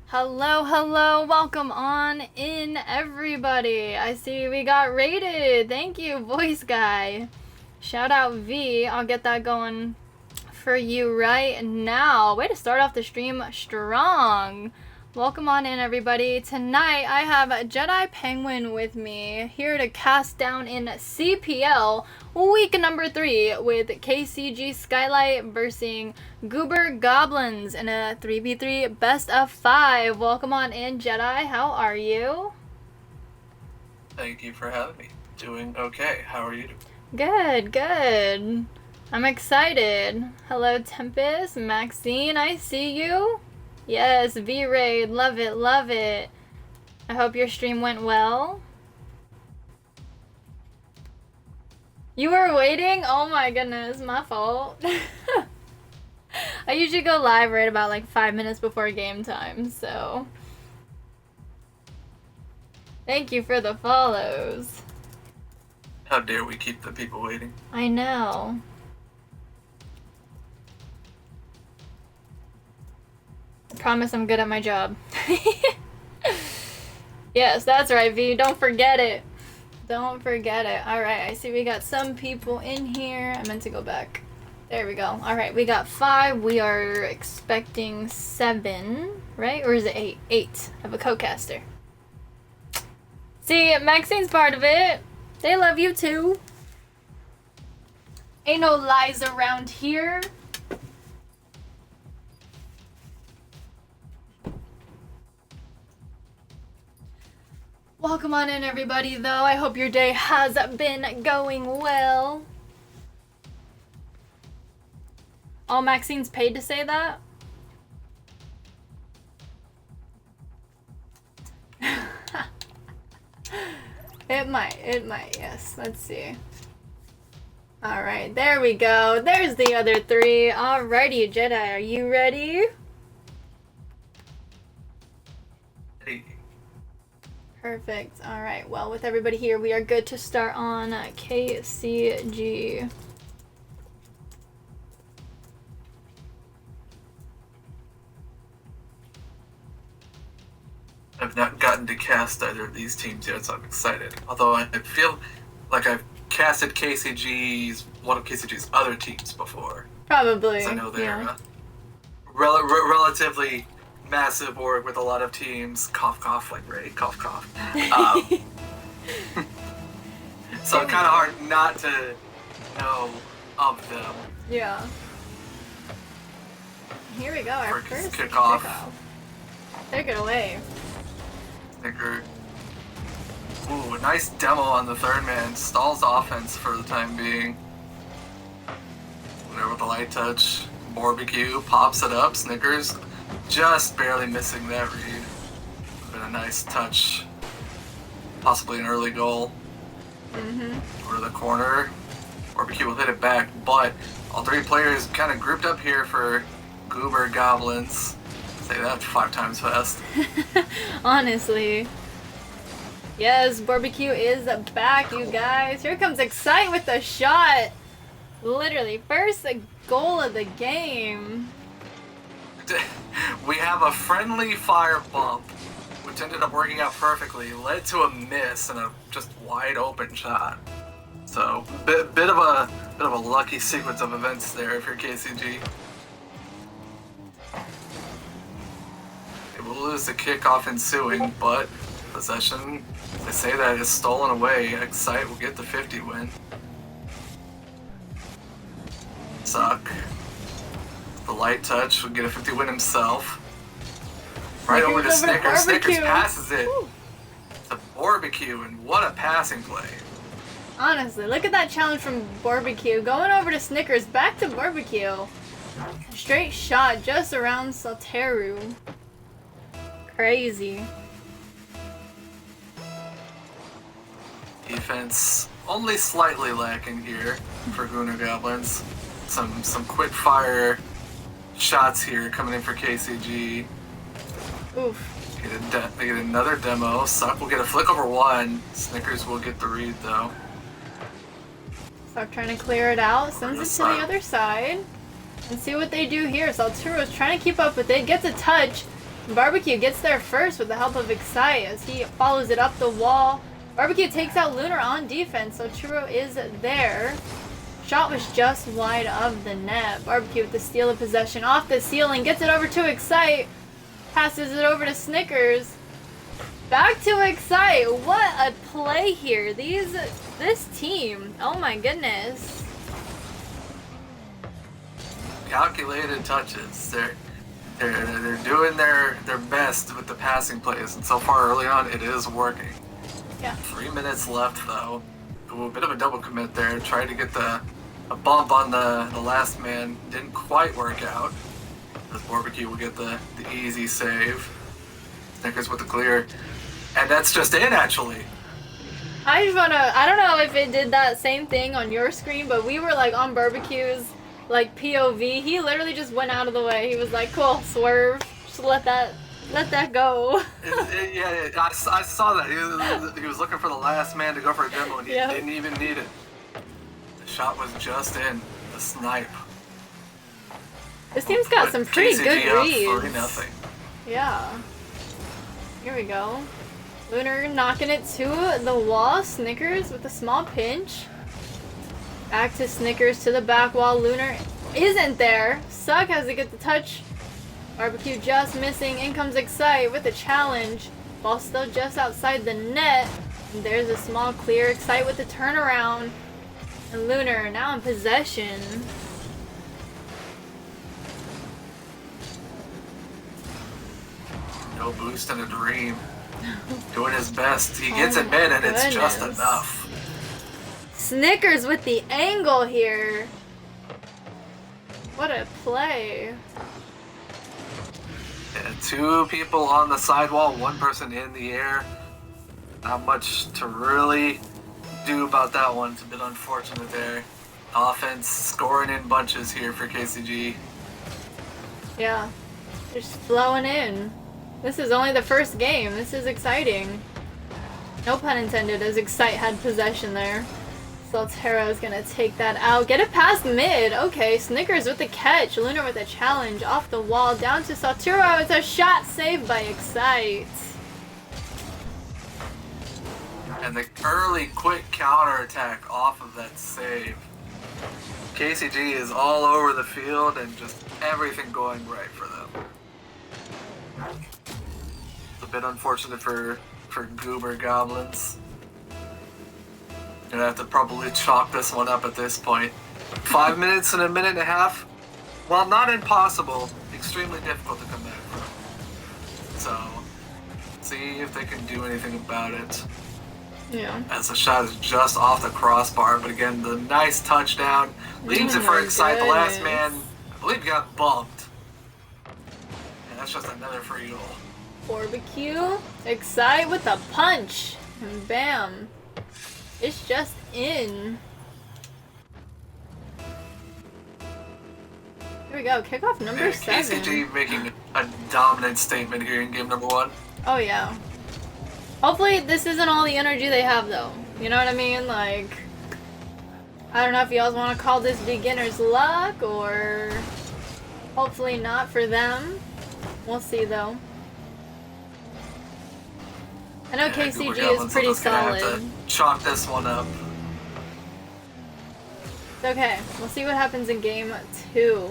Hello, hello, welcome on in, everybody. I see we got rated. Thank you, voice guy. Shout out V. I'll get that going for you right now. Way to start off the stream strong. Welcome on in, everybody. Tonight I have Jedi Penguin with me, here to cast down in CPL week number 3 with KCG Skylight versus Goober Goblins in a 3v3 best of 5. Welcome on in, Jedi. How are you? Thank you for having me. Doing okay. How are you doing? Good, good. I'm excited. Hello, Tempest. Maxine, I see you. Yes, V-Raid. Love it, love it. I hope your stream went well. You were waiting? Oh my goodness, my fault. I usually go live right about like 5 minutes before game time, so. Thank you for the follows. How dare we keep the people waiting? I know. I promise I'm good at my job. Yes, that's right, V. Don't forget it. Don't forget it. Alright, I see we got some people in here. I meant to go back. There we go. Alright, we got 5. We are expecting 7, right? Or is it 8? 8. I have a co-caster. See, Maxine's part of it. They love you too. Ain't no lies around here. Welcome on in, everybody, though. I hope your day has been going well. Oh, Maxine's paid to say that? It might, yes. Let's see. Alright, there we go. There's the other 3. Alrighty, Jedi, are you ready? Ready. Perfect. Alright, well, with everybody here, we are good to start on KCG. I've not gotten to cast either of these teams yet, so I'm excited. Although I feel like I've casted one of KCG's other teams before. Probably. I know they're yeah. relatively massive org with a lot of teams. Cough, cough, like Ray. Cough, cough. So it's kind of hard not to know of them. Yeah. Here we go, our first kickoff. Take it away. Snicker. Ooh, a nice demo on the third man. Stalls offense for the time being. There with the light touch. Barbecue pops it up. Snickers just barely missing that read. Been a nice touch. Possibly an early goal. Over the corner. Barbecue will hit it back, but all 3 players kind of grouped up here for Goober Goblins. Say that 5 times fast. Honestly. Yes, Barbecue is back, you guys. Here comes Excite with the shot. Literally, first goal of the game. We have a friendly fire bump, which ended up working out perfectly, led to a miss and a just wide open shot. So, bit of a lucky sequence of events there if you're KCG. They will lose the kickoff ensuing, but possession, they say that is stolen away. Excite will get the 50 win. Suck. The light touch will get a 50 win himself. Right over to Snickers. Snickers passes it to Barbecue, and what a passing play. Honestly, look at that challenge from Barbecue. Going over to Snickers, back to Barbecue. Straight shot just around Salteru. Crazy. Defense only slightly lacking here for Goober Goblins. Some quick fire shots here coming in for KCG. Oof. They get another demo. Suck will get a flick over 1. Snickers will get the read though. Suck trying to clear it out. Sends it to the other side. And see what they do here. Salteru's trying to keep up with it. Gets a touch. Barbecue gets there first with the help of Excite as he follows it up the wall. Barbecue takes out Lunar on defense, so Churro is there. Shot was just wide of the net. Barbecue with the steal of possession off the ceiling, gets it over to Excite, passes it over to Snickers. Back to Excite. What a play here. This team, oh my goodness. Calculated touches. They're doing their best with the passing plays, and so far early on it is working. Yeah. 3 minutes left though. Ooh, a bit of a double commit there. Tried to get a bump on the last man. Didn't quite work out. As Barbecue will get the easy save. Snickers with the clear. And that's just in actually. I don't know if it did that same thing on your screen, but we were like on Barbecue's like POV. He literally just went out of the way. He was like, cool, swerve. Just let that go. Yeah, I saw that. He was looking for the last man to go for a demo, and he didn't even need it. The shot was just in. The snipe. This team's got some pretty KCG good up reads. 3-0. Yeah. Here we go. Lunar knocking it to the wall. Snickers with a small pinch. Back to Snickers to the back wall. Lunar isn't there. Suck has to get the touch. Barbecue just missing. In comes Excite with a challenge. Ball still just outside the net. And there's a small clear. Excite with the turnaround. And Lunar now in possession. No boost and a dream. Doing his best. He gets it mid, and it's just enough. Snickers with the angle here. What a play. Yeah, 2 people on the sidewall, 1 person in the air. Not much to really do about that one. It's a bit unfortunate there. Offense scoring in bunches here for KCG. Yeah, just flowing in. This is only the first game. This is exciting. No pun intended, as Excite had possession there. Soltero is gonna take that out. Get it past mid. Okay, Snickers with the catch. Lunar with a challenge off the wall. Down to Soltero. It's a shot saved by Excite. And the early quick counter attack off of that save. KCG is all over the field and just everything going right for them. It's a bit unfortunate for Goober Goblins. Gonna have to probably chalk this one up at this point. 5 minutes and a minute and a half. While not impossible, extremely difficult to come back from. So, see if they can do anything about it. Yeah. As the shot is just off the crossbar, but again, the nice touchdown leaves it for Excite. The last man, I believe, got bumped. And that's just another free goal. Barbecue. Excite with a punch. And bam. It's just in. Here we go. Kickoff number 7. KCG making a dominant statement here in game number 1. Oh, yeah. Hopefully this isn't all the energy they have, though. You know what I mean? Like, I don't know if you guys want to call this beginner's luck, or hopefully not for them. We'll see, though. I know KCG is pretty solid. Have to chalk this one up. Okay, we'll see what happens in game 2.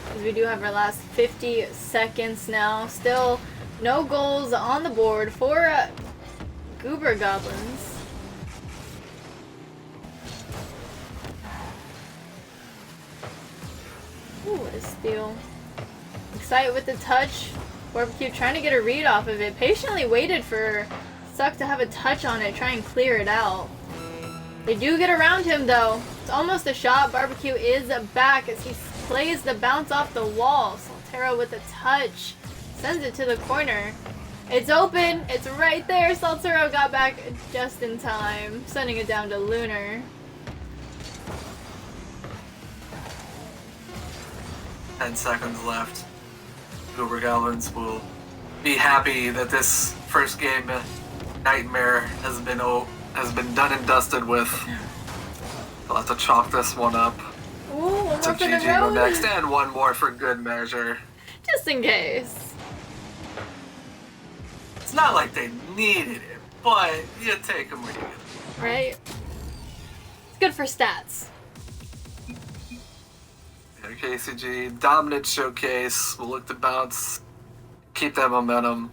Because we do have our last 50 seconds now. Still no goals on the board for Goober Goblins. Ooh, what a steal. Excite with the touch. Barbecue trying to get a read off of it. Patiently waited for Suck to have a touch on it, try and clear it out. They do get around him though. It's almost a shot. Barbecue is back as he plays the bounce off the wall. Soltero with a touch. Sends it to the corner. It's open. It's right there. Soltero got back just in time. Sending it down to Lunar. Ten seconds left. Goober Goblins will be happy that this first game nightmare has been done and dusted with. They'll have to chalk this one up. Ooh, one more So for the GG go road. next, and one more for good measure. Just in case. It's not like they needed it, but you take them where you get them. Right? It's good for stats. Yeah, KCG, dominant showcase. We'll look to bounce, keep that momentum.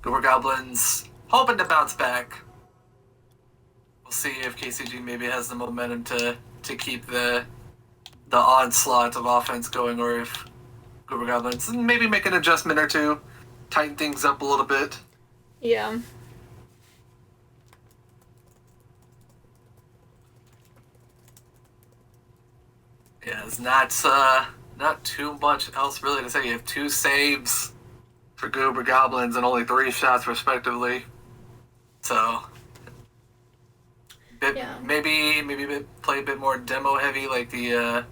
Goober Goblins, hoping to bounce back. We'll see if KCG maybe has the momentum to keep the onslaught of offense going, or if Goober Goblins maybe make an adjustment or two, tighten things up a little bit. Yeah. Yeah, it's not too much else really to say. You have 2 saves for Goober Goblins and only 3 shots respectively. So maybe play a bit more demo heavy like the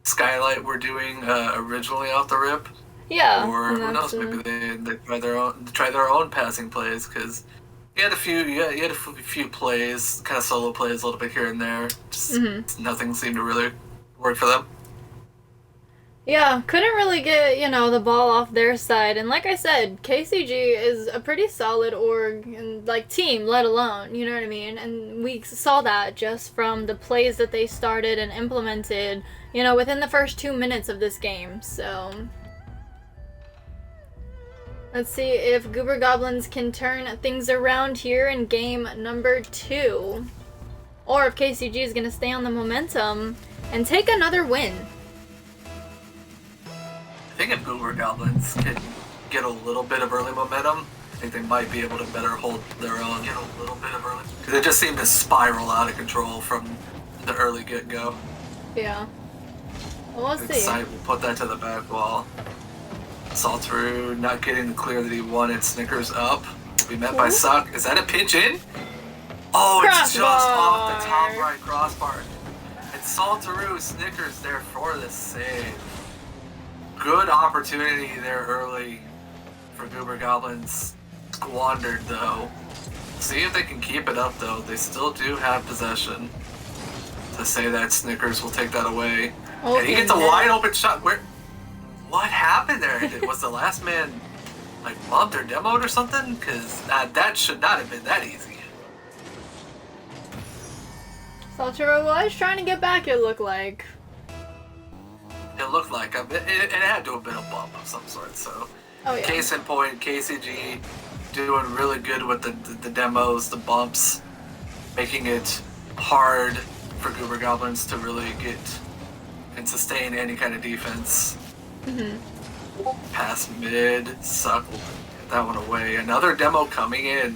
Skylight were doing originally off the rip. Yeah. Or who knows? Maybe they try their own passing plays, because you had a few plays, kind of solo plays, a little bit here and there. Just nothing seemed to really work for them. Yeah, couldn't really get, the ball off their side. And like I said, KCG is a pretty solid org and team, let alone, you know what I mean? And we saw that just from the plays that they started and implemented, within the first 2 minutes of this game. So let's see if Goober Goblins can turn things around here in game number 2. Or if KCG is going to stay on the momentum and take another win. I think if Goober Goblins can get a little bit of early momentum, I think they might be able to better hold their own. Get a little bit of early. Because they just seem to spiral out of control from the early get-go. Yeah. Well, we'll see. We'll put that to the back wall. Saltru not getting the clear that he wanted. Snickers up. Will be met by Suck. Is that a pitch in? Oh, it's just off the top right crossbar. And Saltru, Snickers there for the save. Good opportunity there early for Goober Goblins. Squandered though. See if they can keep it up though. They still do have possession. To say that Snickers will take that away. And he gets a wide open shot. What happened there? Was the last man bumped or demoed or something? Because that should not have been that easy. Saltero was trying to get back, it looked like. It looked like it had to have been a bump of some sort. So, Case in point, KCG doing really good with the demos, the bumps, making it hard for Goober Goblins to really get and sustain any kind of defense. Pass mid, Suck, get that one away. Another demo coming in.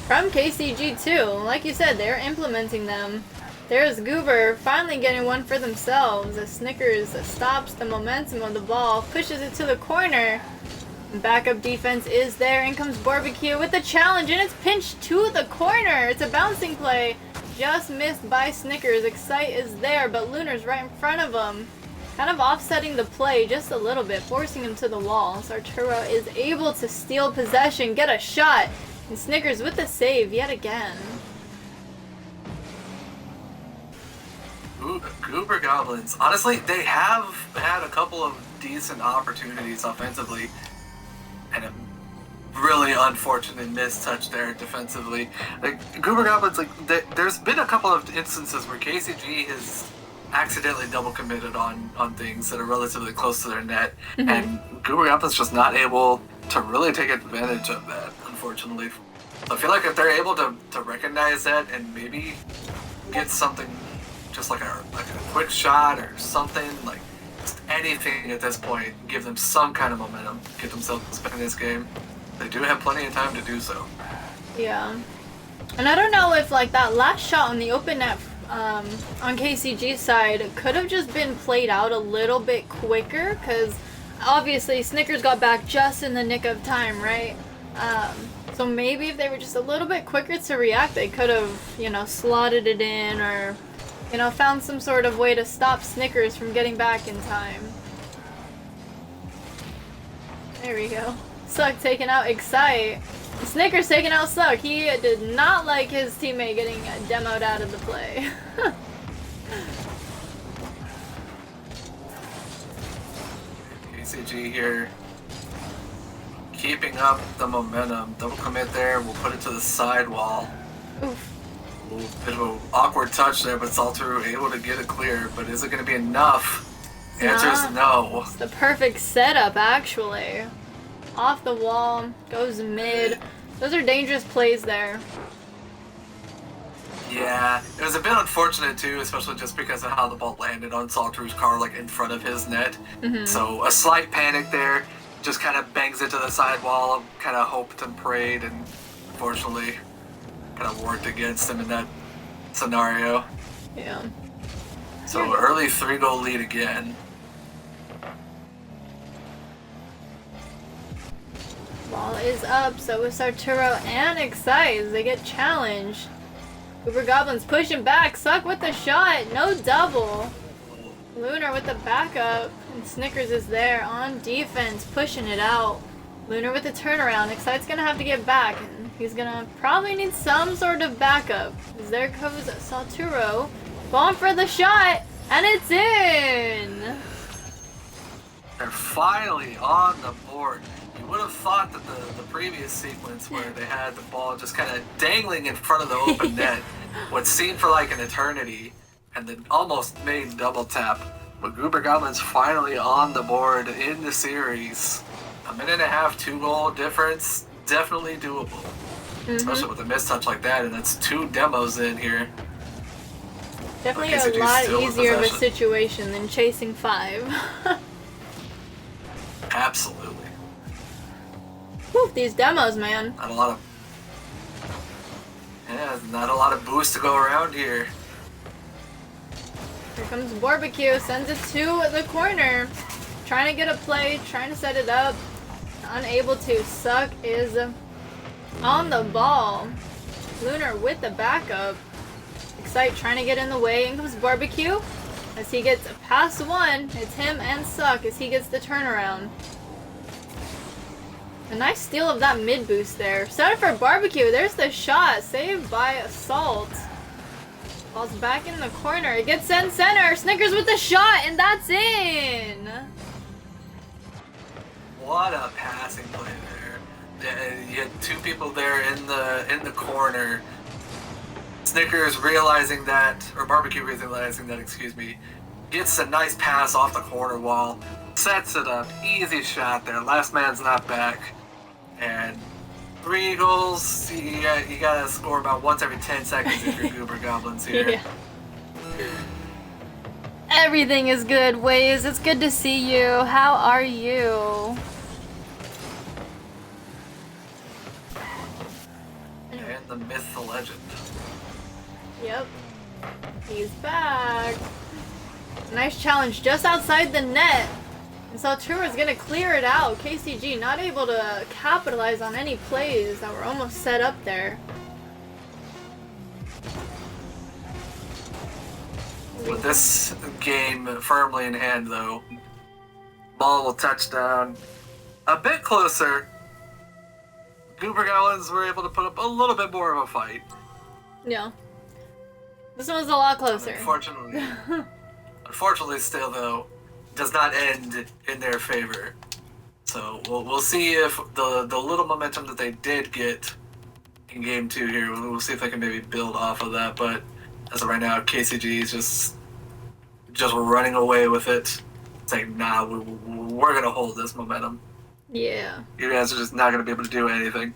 From KCG too. Like you said, they're implementing them. There's Goober finally getting one for themselves as Snickers stops the momentum of the ball, pushes it to the corner. Backup defense is there. In comes Barbecue with the challenge, and it's pinched to the corner. It's a bouncing play. Just missed by Snickers. Excite is there, but Lunar's right in front of him. Kind of offsetting the play just a little bit, forcing him to the wall. So Arturo is able to steal possession, get a shot, and Snickers with the save yet again. Goober Goblins. Honestly, they have had a couple of decent opportunities offensively, and a really unfortunate mistouch there defensively. Goober Goblins, there's been a couple of instances where KCG has accidentally double committed on things that are relatively close to their net, and Goober Goblins just not able to really take advantage of that, unfortunately. So I feel like if they're able to recognize that and maybe get something, just like a quick shot or something, just anything at this point, give them some kind of momentum, get themselves back in this game. They do have plenty of time to do so. Yeah. And I don't know if that last shot on the open net on KCG's side could have just been played out a little bit quicker, because obviously Snickers got back just in the nick of time, right? So maybe if they were just a little bit quicker to react, they could have, slotted it in or, found some sort of way to stop Snickers from getting back in time. There we go. Suck taking out Excite. Snickers taking out Suck. He did not like his teammate getting demoed out of the play. KCG here keeping up the momentum. Double commit there. We'll put it to the side wall. Oof. A little bit of an awkward touch there, but Salturu able to get it clear. But is it going to be enough? The answer is no. It's the perfect setup, actually. Off the wall, goes mid. Those are dangerous plays there. Yeah, it was a bit unfortunate too, especially just because of how the ball landed on Salteru's car, like in front of his net. So a slight panic there, just kind of bangs it to the sidewall, kind of hoped and prayed, and unfortunately kind of worked against him in that scenario. Yeah. So early 3-goal lead again. Ball is up, so is Arturo and Excite. They get challenged. Goober Goblins pushing back. Suck with the shot. No double. Lunar with the backup. And Snickers is there on defense, pushing it out. Lunar with the turnaround. Excite's going to have to get back. And he's going to probably need some sort of backup. As there goes Salturo. Bomb for the shot. And it's in. They're finally on the board. You would have thought that the previous sequence where they had the ball just kind of dangling in front of the open net would seem for like an eternity and then almost made double tap. But Goober Goblins finally on the board in the series. A minute and a half, 2-goal difference, definitely doable. Especially with a mistouch like that, and that's 2 demos in here. Definitely a lot easier of a situation than chasing 5. Absolutely. Whew, these demos, man. Not a lot of boost to go around here. Here comes Barbecue, sends it to the corner. Trying to get a play, trying to set it up. Unable to. Suck is on the ball. Lunar with the backup. Excite trying to get in the way. In comes Barbecue. As he gets past one, it's him and Suck as he gets the turnaround. A nice steal of that mid boost there. Set it for Barbecue. There's the shot. Saved by Assault. Ball's back in the corner. It gets sent center. Snickers with the shot, and that's in. What a passing play there. You had 2 people there in the corner. Snickers realizing that, or Barbecue realizing that, excuse me, gets a nice pass off the corner wall, sets it up, easy shot there. Last man's not back. And 3 goals, you gotta score about once every 10 seconds if you're Goober Goblins here. Yeah. Everything is good, Waze. It's good to see you. How are you? And the myth, the legend. Yep. He's back. Nice challenge just outside the net. And Salturo is going to clear it out. KCG not able to capitalize on any plays that were almost set up there. With this game firmly in hand, though, ball will touch down a bit closer. Goober Goblins were able to put up a little bit more of a fight. Yeah. This one was a lot closer. Unfortunately, still though, does not end in their favor. So we'll see if the little momentum that they did get in game 2 here, we'll see if they can maybe build off of that. But as of right now, KCG is just running away with it, saying, "Nah, we're gonna hold this momentum." Yeah. You guys are just not gonna be able to do anything.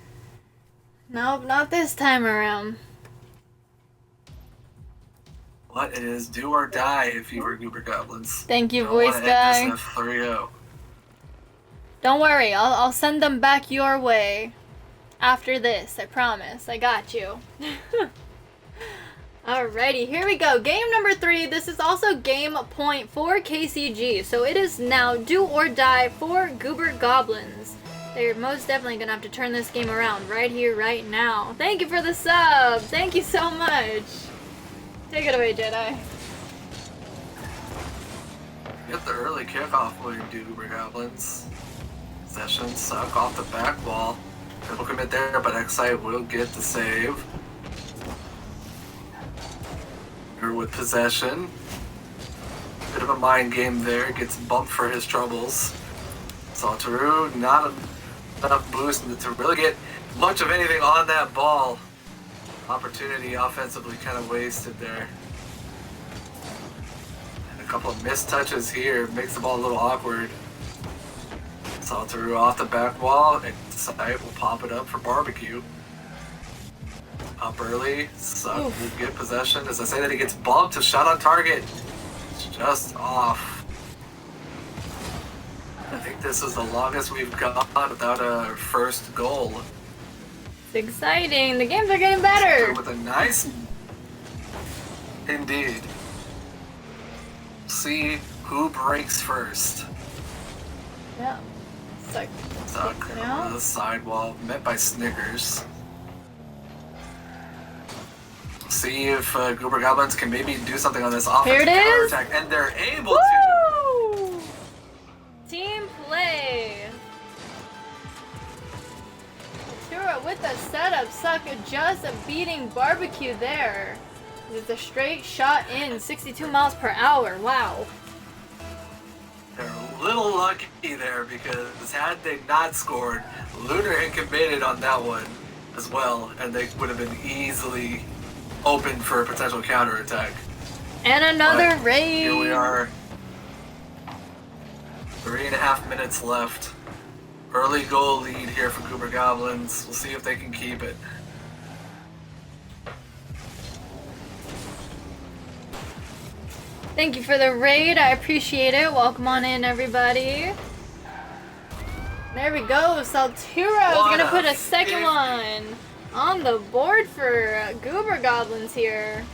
Nope, not this time around. What is do or die if you were Goober Goblins? Thank you, Don't voice wanna guy. end this in a 3-0. Don't worry, I'll send them back your way after this. I promise. I got you. Alrighty, here we go. Game number 3. This is also game point for KCG. So it is now do or die for Goober Goblins. They're most definitely going to have to turn this game around right here, right now. Thank you for the sub. Thank you so much. Take it away, Jedi. Get the early kickoff win, Goober Goblins. Possession, Suck off the back wall. Triple commit there, but Excite will get the save. Here with possession. Bit of a mind game there. Gets bumped for his troubles. Salturu, not enough boost to really get much of anything on that ball. Opportunity offensively kind of wasted there. And a couple of missed touches here makes the ball a little awkward. Salteru off the back wall, and Sight will pop it up for barbecue. Up early, Suck will get possession. As I say that, he gets bumped, a shot on target. It's just off. I think this is the longest we've gone without a first goal. It's exciting. The games are getting better. With a nice... Indeed. See who breaks first. Yeah. Suck on the sidewall, met by Snickers. See if Goober Goblins can maybe do something on this offensive counterattack, and they're able to. Team play. Tura with the setup, Suck just beating barbecue there. With a straight shot in, 62 miles per hour. Wow. They're a little lucky there because had they not scored, Lunar had committed on that one as well, and they would have been easily open for a potential counterattack. And another raid. Here we are. 3.5 minutes left. Early goal lead here for Goober Goblins. We'll see if they can keep it. Thank you for the raid. I appreciate it. Welcome on in, everybody. There we go. Saltero is going to put a second one on the board for Goober Goblins here.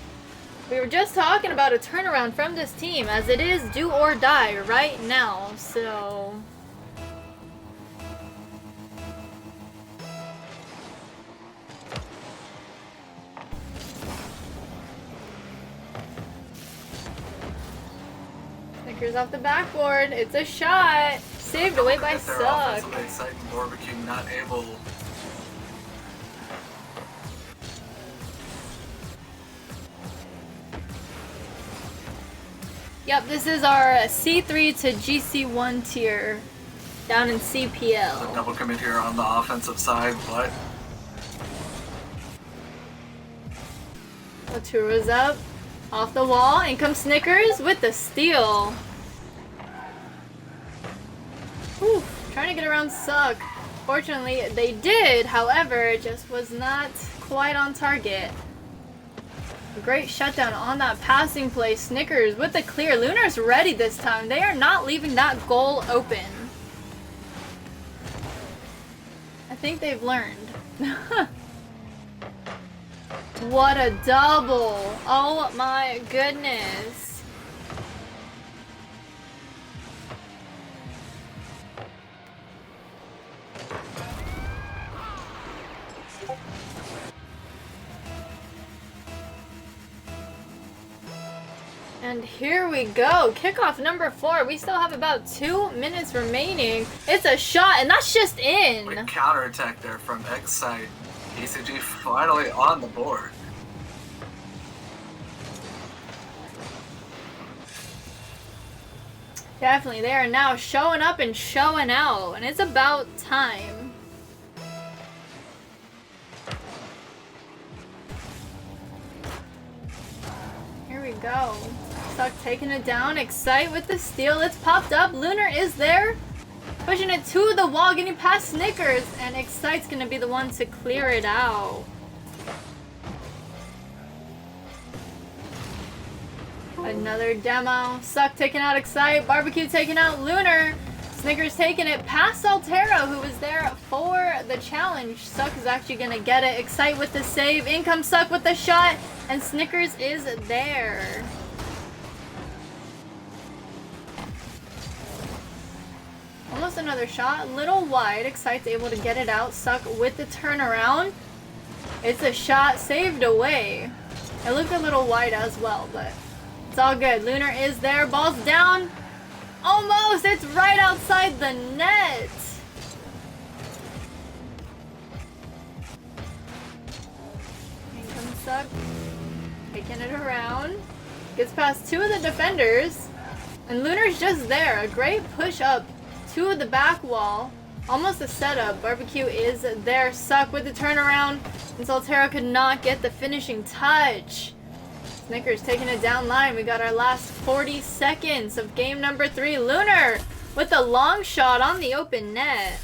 We were just talking about a turnaround from this team, as it is do or die right now, so... Snickers off the backboard. It's a shot. Saved away by Suck. Exciting barbecue not able. Yep, this is our C3 to GC1 tier down in CPL. A double commit here on the offensive side, but Latura's up. Off the wall, in comes Snickers with the steal. Whew, trying to get around Suck. Fortunately, they did, however, it just was not quite on target. A great shutdown on that passing play. Snickers with the clear. Lunar's ready this time. They are not leaving that goal open. I think they've learned. What a double! Oh my goodness! And here we go. Kickoff number 4. We still have about 2 minutes remaining. It's a shot, and that's just in. What a counterattack there from X-Side. KCG finally on the board. Definitely, they are now showing up and showing out, and it's about time. Here we go. Suck taking it down. Excite with the steal. It's popped up. Lunar is there. Pushing it to the wall, getting past Snickers, and Excite's gonna be the one to clear it out. Another demo. Suck taking out Excite. Barbecue taking out Lunar. Snickers taking it past Altero, who was there for the challenge. Suck is actually gonna get it. Excite with the save. In comes Suck with the shot, and Snickers is there. Almost another shot, a little wide. Excite's able to get it out. Suck with the turnaround. It's a shot saved away. It looked a little wide as well, but it's all good. Lunar is there. Ball's down. Almost. It's right outside the net. In comes Suck. Taking it around. Gets past 2 of the defenders. And Lunar's just there. A great push up to the back wall Almost a setup. Barbecue is there. Suck with the turnaround. And Soltero could not get the finishing touch. Snickers taking it down line. We got our last 40 seconds of game number 3. Lunar with a long shot on the open net.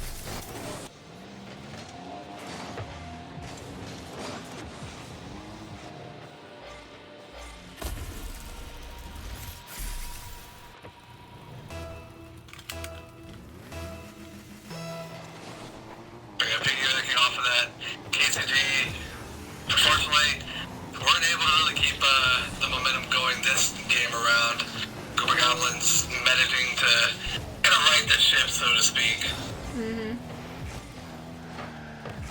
Piggybacking off of that, KCG, unfortunately, weren't able to really keep the momentum going this game around. Goober Goblins managing to kind of right the ship, so to speak.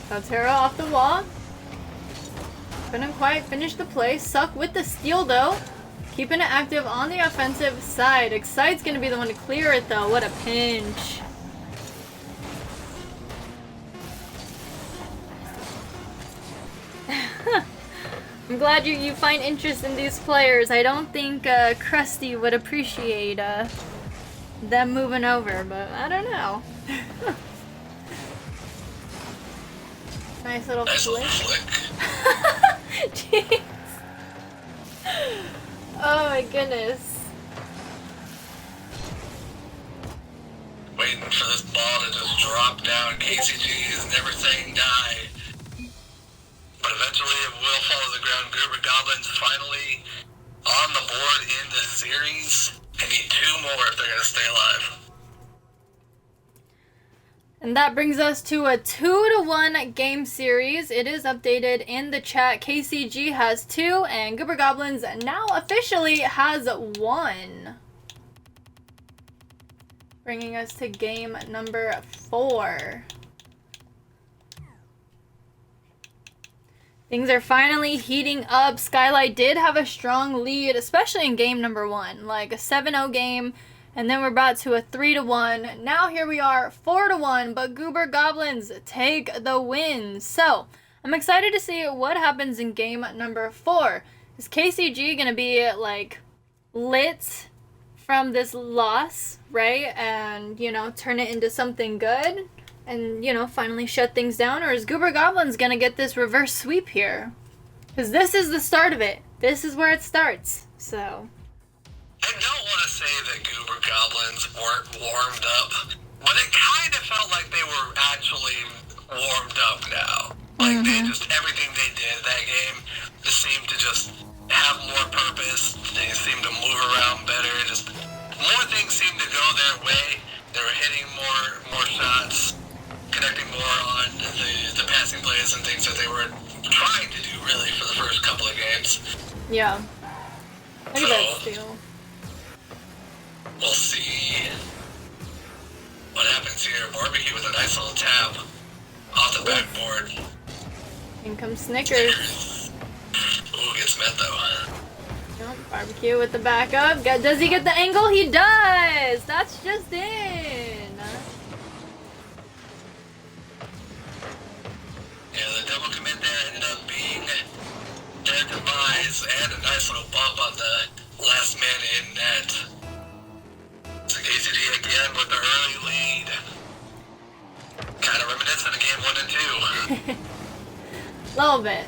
Soltero off the wall. Couldn't quite finish the play. Suck with the steal though. Keeping it active on the offensive side. Excite's gonna be the one to clear it though. What a pinch. I'm glad you find interest in these players. I don't think Krusty would appreciate them moving over, but I don't know. Nice little flick. Jeez. Oh my goodness. Waiting for this ball to just drop down. KCG is never saying die. But eventually it will fall to the ground. Goober Goblins finally on the board in the series. They need 2 more if they're going to stay alive. And that brings us to a 2-1 game series. It is updated in the chat. KCG has 2 and Goober Goblins now officially has 1. Bringing us to game number 4. Things are finally heating up. Skylight did have a strong lead, especially in game number 1. Like a 7-0 game, and then we're brought to a 3-1. Now here we are, 4-1, but Goober Goblins take the win. So, I'm excited to see what happens in game number 4. Is KCG going to be, like, lit from this loss, right? And, you know, turn it into something good? And, you know, finally shut things down? Or is Goober Goblins gonna get this reverse sweep here? Because this is the start of it. This is where it starts. So. I don't want to say that Goober Goblins weren't warmed up, but it kind of felt like they were actually warmed up now. Like, they just, everything they did that game just seemed to just have more purpose. They seemed to move around better. Just more things seemed to go their way. They were hitting more shots, connecting more on the passing plays and things that they were trying to do really for the first couple of games. Yeah. Look at that steal. We'll see what happens here. Barbecue with a nice little tap off the backboard. In comes Snickers. Ooh, gets met though. Nope, Barbecue with the backup. Does he get the angle? He does! That's just in. Yeah, the double commit there ended up being their demise, and a nice little bump on the last man in net. So KCG again with the early lead. Kind of reminiscent of game 1 and 2. Little bit.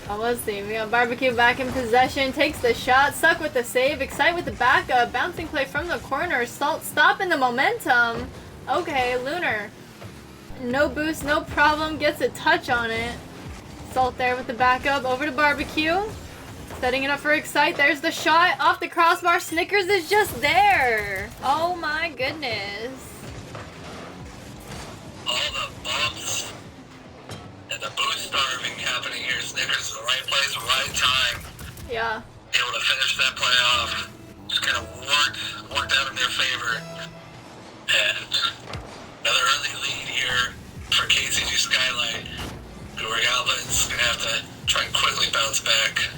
Oh, let's see. We got Barbecue back in possession. Takes the shot. Suck with the save. Excite with the backup. Bouncing play from the corner. Salt stopping the momentum. Okay, Lunar. No boost, no problem. Gets a touch on it. Salt there with the backup. Over to Barbecue. Setting it up for Excite. There's the shot. Off the crossbar. Snickers is just there. Oh my goodness. All the bumps and the boost starving happening here. Snickers in the right place, right time. Yeah. Able to finish that play off. Just kind of worked out in their favor. And another early lead here for KCG Skylight. Goober Goblins gonna have to try and quickly bounce back.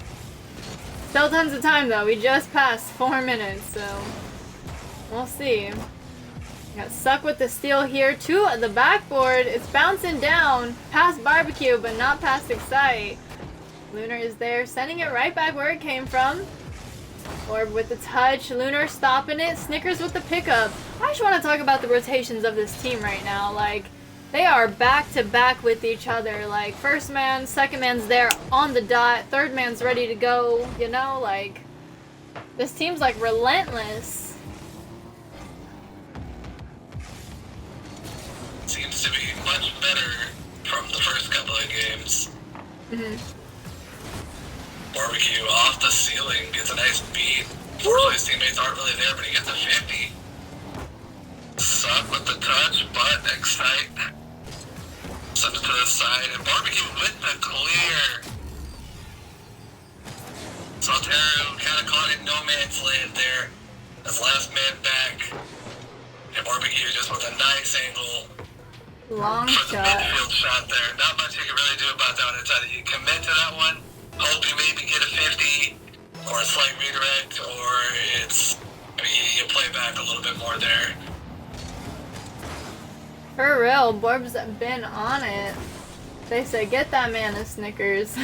Still tons of time though. We just passed 4 minutes, so we'll see. Got Suck with the steal here to the backboard. It's bouncing down past Barbecue, but not past Excite. Lunar is there, sending it right back where it came from. Orb with the touch, Lunar stopping it, Snickers with the pickup. I just want to talk about the rotations of this team right now. Like, they are back to back with each other. Like, first man, second man's there on the dot, third man's ready to go, you know? Like, this team's like relentless. Seems to be much better from the first couple of games. Barbecue off the ceiling gets a nice beat. Fortunately, his teammates aren't really there, but he gets a 50. Suck with the touch, but Excite. Send it to the side, and Barbecue with the clear. Saltero kind of caught in no man's land there. As last man back. And Barbecue just with a nice angle. Long for the shot. midfield shot there. Not much you can really do about that one. It's either you commit to that one, hope you maybe get a 50, or a slight redirect, or it's, I mean, you play back a little bit more there. For real, Borb's been on it. They say, get that man a Snickers.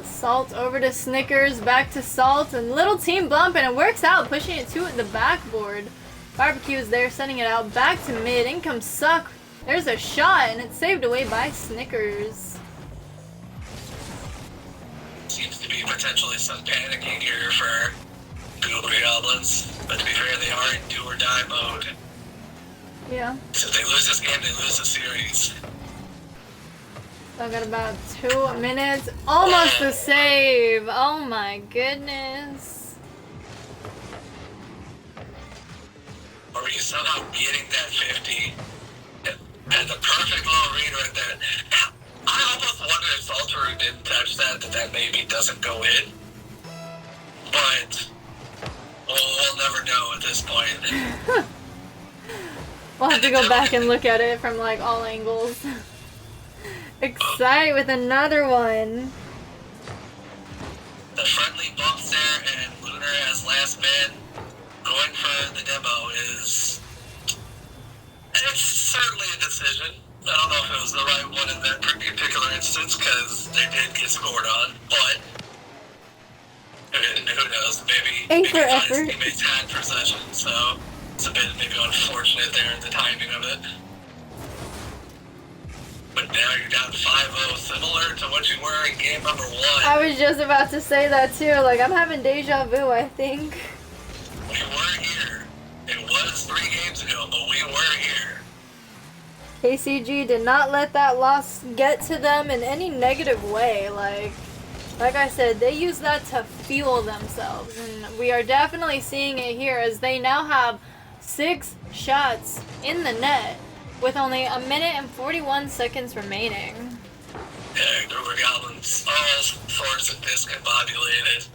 Salt over to Snickers, back to Salt, and little team bump, and it works out, pushing it to the backboard. Barbecue is there, sending it out, back to mid, in comes Suck. There's a shot, and it's saved away by Snickers. Seems to be potentially some panicking here for Goober Goblins, but to be fair, they are in do or die mode. Yeah. So if they lose this game, they lose the series. So I got about 2 minutes. Almost the save. Oh my goodness. Or you somehow getting that 50 and the perfect little read right there. I almost wonder if Saltero didn't touch that maybe doesn't go in. But we'll never know at this point. We'll have to go back and look at it from like all angles. Excite with another one. The friendly bumps there, and Lunar as last man going for the demo is... It's certainly a decision. I don't know if it was the right one in that particular instance, because they did get scored on, but who knows, maybe For effort. his teammates had possession, so it's a bit maybe unfortunate there in the timing of it. But now you're down 5-0, similar to what you were in game number 1. I was just about to say that too. Like, I'm having deja vu, I think. We were here. It was 3 games ago, but we were here. KCG did not let that loss get to them in any negative way. Like I said, they use that to fuel themselves. And we are definitely seeing it here as they now have 6 shots in the net with only 1 minute and 41 seconds remaining. Yeah, Goober Goblins, all sorts of discombobulated.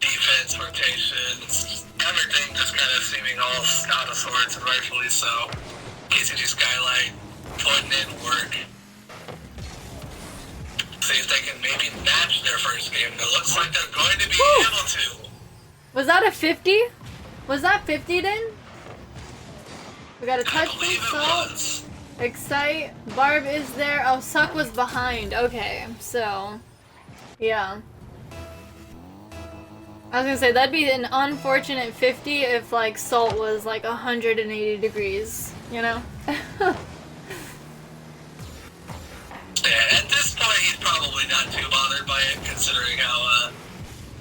Defense, rotations, everything just kind of seeming all out of sorts, and rightfully so. KCG Skylight putting in work. See if they can maybe match their first game. It looks like they're going to be able to. Was that a 50? Was that 50 then? We got a touch I believe from it Salt. was. Excite. Barb is there. Oh, Suck was behind. Okay, so yeah. I was gonna say that'd be an unfortunate 50 if like Salt was like 180 degrees, you know? Yeah, at this point he's probably not too bothered by it considering how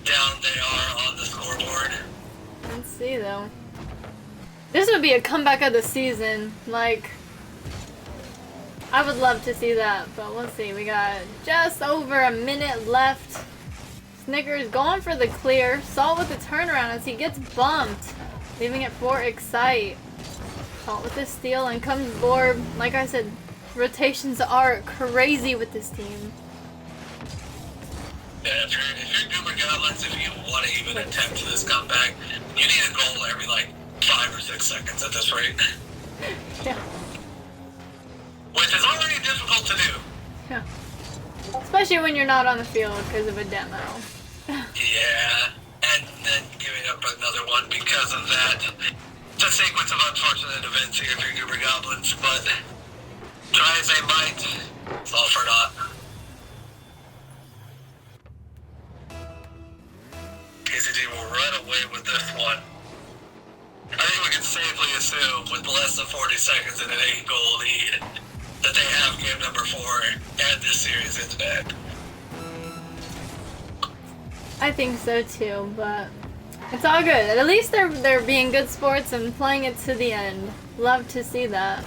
down they are on the scoreboard. Let's see though. This would be a comeback of the season. Like, I would love to see that, but let's see. We got just over a minute left. Snickers going for the clear. Salt with the turnaround as he gets bumped, leaving it for Excite. Salt with the steal, and comes Borb. Like I said, rotations are crazy with this team. Yeah, if you're Goober Goblins, if you want to even attempt this comeback, you need a goal every like 5 or 6 seconds at this rate. Yeah. Which is already difficult to do. Yeah. Especially when you're not on the field because of a demo. Yeah, and then giving up another one because of that. It's a sequence of unfortunate events here for Goober Goblins, but try as they might, it's all for naught. KCG will run away with this one. I think we can safely assume, with less than 40 seconds and an 8-goal lead, that they have game number 4 and this series in the bag. I think so too, but it's all good. At least they're being good sports and playing it to the end. Love to see that.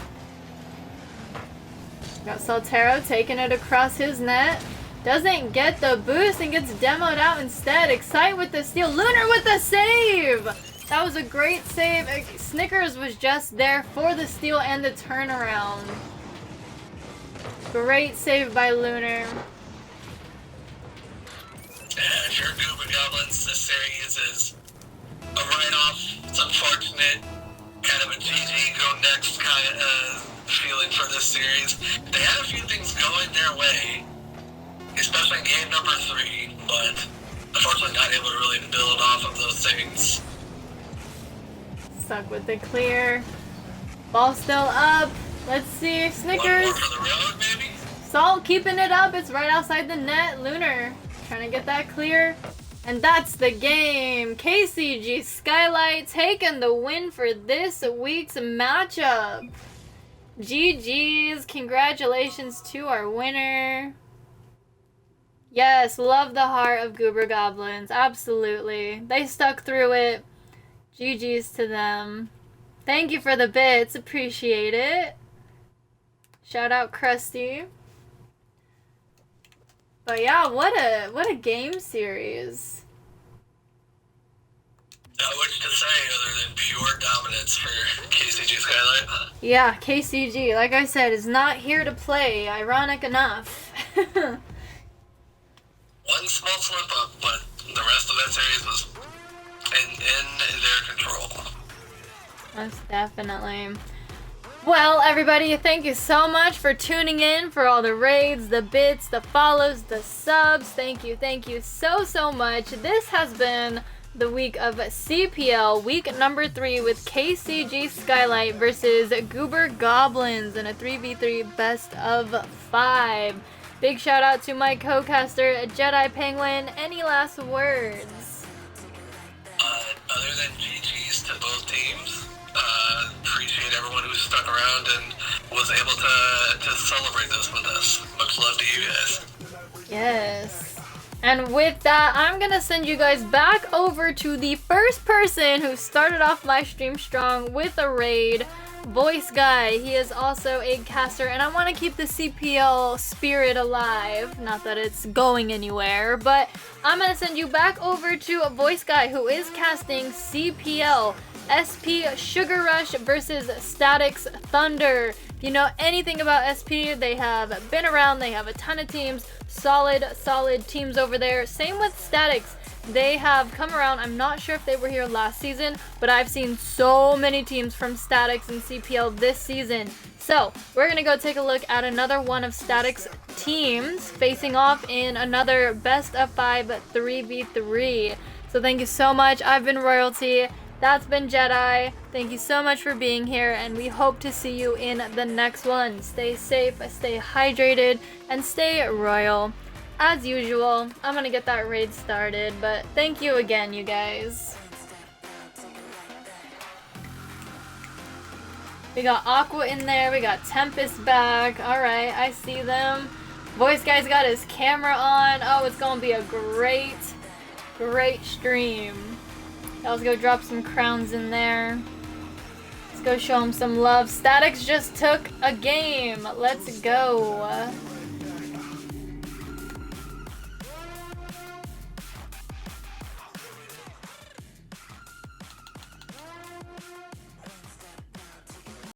Got Soltero taking it across his net. Doesn't get the boost and gets demoed out instead. Excite with the steal. Lunar with the save! That was a great save. Snickers was just there for the steal and the turnaround. Great save by Lunar. If you're Goober Goblins, this series is a write-off. It's unfortunate. Kind of a GG, go next kind of feeling for this series. They had a few things going their way, especially in game number 3, but unfortunately not able to really build off of those things. Stuck with the clear. Ball still up. Let's see. Snickers. One more for the road, maybe? Salt keeping it up. It's right outside the net. Lunar trying to get that clear. And that's the game. KCG Skylight taking the win for this week's matchup. GG's. Congratulations to our winner. Yes, love the heart of Goober Goblins. Absolutely. They stuck through it. GG's to them. Thank you for the bits. Appreciate it. Shout out Krusty. But yeah, what a game series. Not much to say other than pure dominance for KCG Skylight. Yeah, KCG, like I said, is not here to play. Ironic enough. One small slip up, but the rest of that series was in their control. Most definitely. Well, everybody, thank you so much for tuning in, for all the raids, the bits, the follows, the subs. Thank you so much. This has been the week of CPL, week number 3 with KCG Skylight versus Goober Goblins in a 3v3 best of 5. Big shout out to my co-caster, Jedi Penguin. Any last words? Other than GG's to both teams, appreciate everyone who stuck around and was able to celebrate this with us. Much love to you guys. Yes. And with that, I'm going to send you guys back over to the first person who started off my stream strong with a raid, Voice Guy. He is also a caster, and I want to keep the CPL spirit alive. Not that it's going anywhere, but I'm going to send you back over to Voice Guy, who is casting CPL SP Sugar Rush versus Statics Thunder. If you know anything about SP, they have been around, they have a ton of teams, solid teams over there. Same with Statics. They have come around. I'm not sure if they were here last season, but I've seen so many teams from Statics and CPL this season. So we're gonna go take a look at another one of Statics teams facing off in another best of 5 3v3. So thank you so much. I've been Royalty. That's been Jedi. Thank you so much for being here, and we hope to see you in the next one. Stay safe, stay hydrated, and stay royal. As usual, I'm gonna get that raid started, but thank you again, you guys. We got Aqua in there, we got Tempest back. Alright, I see them. Voice Guy's got his camera on. Oh, it's gonna be a great stream. Let's go drop some crowns in there. Let's go show him some love. Statics just took a game. Let's go.